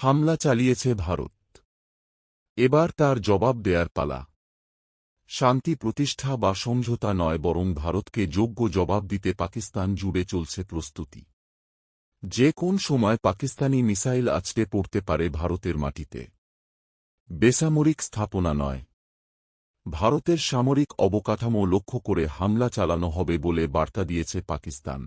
হামলা চালিয়েছে ভারত। এবার তার জবাব দেয়ার পালা। শান্তি প্রতিষ্ঠা বা সমঝোতা নয়, বরং ভারতকে যোগ্য জবাব দিতে পাকিস্তান জুড়ে চলছে প্রস্তুতি। যে কোন সময় পাকিস্তানি মিসাইল আছড়ে পড়তে পারে ভারতের মাটিতে। বেসামরিক স্থাপনা নয়, ভারতের সামরিক অবকাঠামো লক্ষ্য করে হামলা চালানো হবে বলে বার্তা দিয়েছে পাকিস্তান।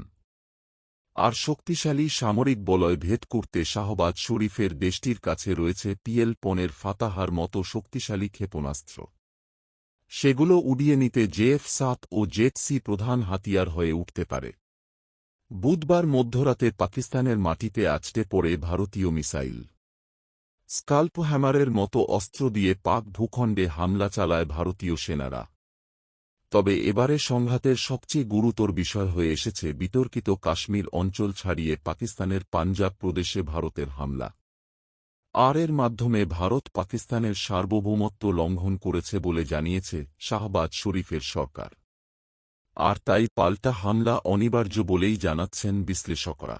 আর শক্তিশালী সামরিক বলয় ভেদ করতে শাহবাজ শরীফের দেশটির কাছে রয়েছে PL-10 ফাতাহার মতো শক্তিশালী ক্ষেপণাস্ত্র। সেগুলো উড়িয়ে নিতে JF-7 ও জেট-সি প্রধান হাতিয়ার হয়ে উঠতে পারে। বুধবার মধ্যরাতে পাকিস্তানের মাটিতে আছড়ে পড়ে ভারতীয় মিসাইল। স্কাল্প হ্যামারের মতো অস্ত্র দিয়ে পাক ভূখণ্ডে হামলা চালায় ভারতীয় সেনারা। তবে এবারে সংঘাতের সবচেয়ে গুরুতর বিষয় হয়ে এসেছে বিতর্কিত কাশ্মীর অঞ্চল ছাড়িয়ে পাকিস্তানের পাঞ্জাব প্রদেশে ভারতের হামলা। এর মাধ্যমে ভারত পাকিস্তানের সার্বভৌমত্ব লঙ্ঘন করেছে বলে জানিয়েছে শাহবাজ শরীফের সরকার। আর তাই পাল্টা হামলা অনিবার্য বলেই জানাচ্ছেন বিশ্লেষকরা।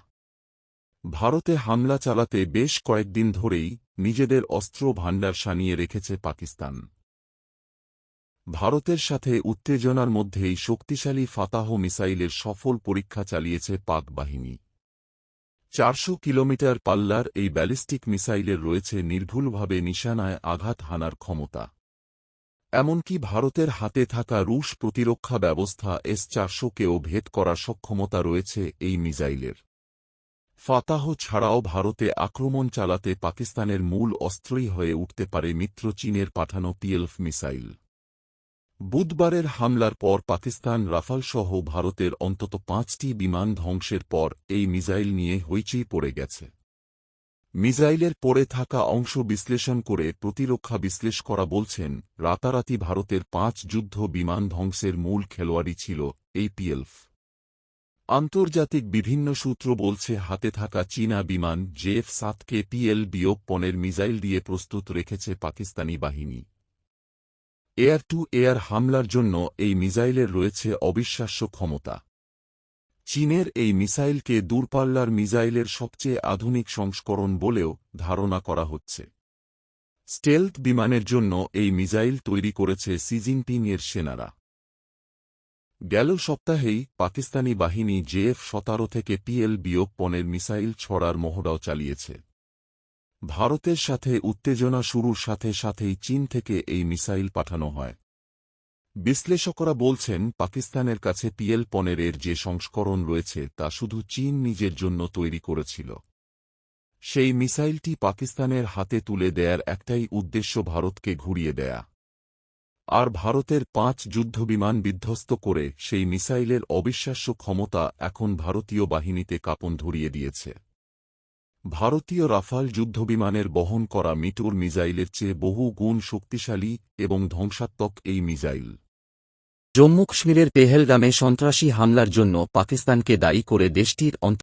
ভারতে হামলা চালাতে বেশ কয়েকদিন ধরেই নিজেদের অস্ত্র ভাণ্ডার সানিয়ে রেখেছে পাকিস্তান। ভারতের সাথে উত্তেজনার মধ্যেই শক্তিশালী ফাতাহ মিসাইলের সফল পরীক্ষা চালিয়েছে পাক বাহিনী। 400 কিলোমিটার পাল্লার এই ব্যালিস্টিক মিসাইলের রয়েছে নির্ভুলভাবে নিশানায় আঘাত হানার ক্ষমতা। এমনকি ভারতের হাতে থাকা রুশ প্রতিরক্ষা ব্যবস্থা S-400-কেও ভেদ করার সক্ষমতা রয়েছে এই মিসাইলের। ফাতাহ ছাড়াও ভারতে আক্রমণ চালাতে পাকিস্তানের মূল অস্ত্রই হয়ে উঠতে পারে মিত্র চীনের পাঠানো PLF মিসাইল। বুধবারের হামলার পর পাকিস্তান রাফালসহ ভারতের অন্তত 5টি বিমান ধ্বংসের পর এই মিসাইল নিয়ে হইচই পড়ে গেছে। মিসাইলের পড়ে থাকা অংশ বিশ্লেষণ করে প্রতিরক্ষা বিশ্লেষকরা বলছেন, রাতারাতি ভারতের 5 যুদ্ধ বিমান ধ্বংসের মূল খেলোয়াড়ই ছিল এই PLF। আন্তর্জাতিক বিভিন্ন সূত্র বলছে, হাতে থাকা চীনা বিমান JF-7কে PL-10 মিসাইল দিয়ে প্রস্তুত রেখেছে পাকিস্তানি বাহিনী। এয়ার টু এয়ার হামলার জন্য এই মিসাইলের রয়েছে অবিশ্বাস্য ক্ষমতা। চীনের এই মিসাইলকে দূরপাল্লার মিসাইলের সবচেয়ে আধুনিক সংস্করণ বলেও ধারণা করা হচ্ছে। স্টেলথ বিমানের জন্য এই মিসাইল তৈরি করেছে শি জিনপিংয়ের সেনারা। গেল সপ্তাহেই পাকিস্তানি বাহিনী JF-17 থেকে PL-10 মিসাইল ছড়ার মহড়াও চালিয়েছে। ভারতের সাথে উত্তেজনা শুরুর সাথে সাথেই চীন থেকে এই মিসাইল পাঠানো হয়। বিশ্লেষকরা বলছেন, পাকিস্তানের কাছে PL-10 যে সংস্করণ রয়েছে তা শুধু চীন নিজের জন্য তৈরি করেছিল। সেই মিসাইলটি পাকিস্তানের হাতে তুলে দেয়ার একটাই উদ্দেশ্য, ভারতকে ঘুরিয়ে দেয়া। আর ভারতের 5 যুদ্ধবিমান বিধ্বস্ত করে সেই মিসাইলের অবিশ্বাস্য ক্ষমতা এখন ভারতীয় বাহিনীতে কাঁপন ধরিয়ে দিয়েছে। ভারতীয় রাফাল যুদ্ধবিমানের বহন করা মিটোর মিসাইলের চেয়ে বহু গুণ শক্তিশালী এবং ধ্বংসাত্মক এই মিসাইল। জম্মু কাশ্মীরের পেহেলগামে সন্ত্রাসী হামলার জন্য পাকিস্তানকে দায়ী করে দেশটির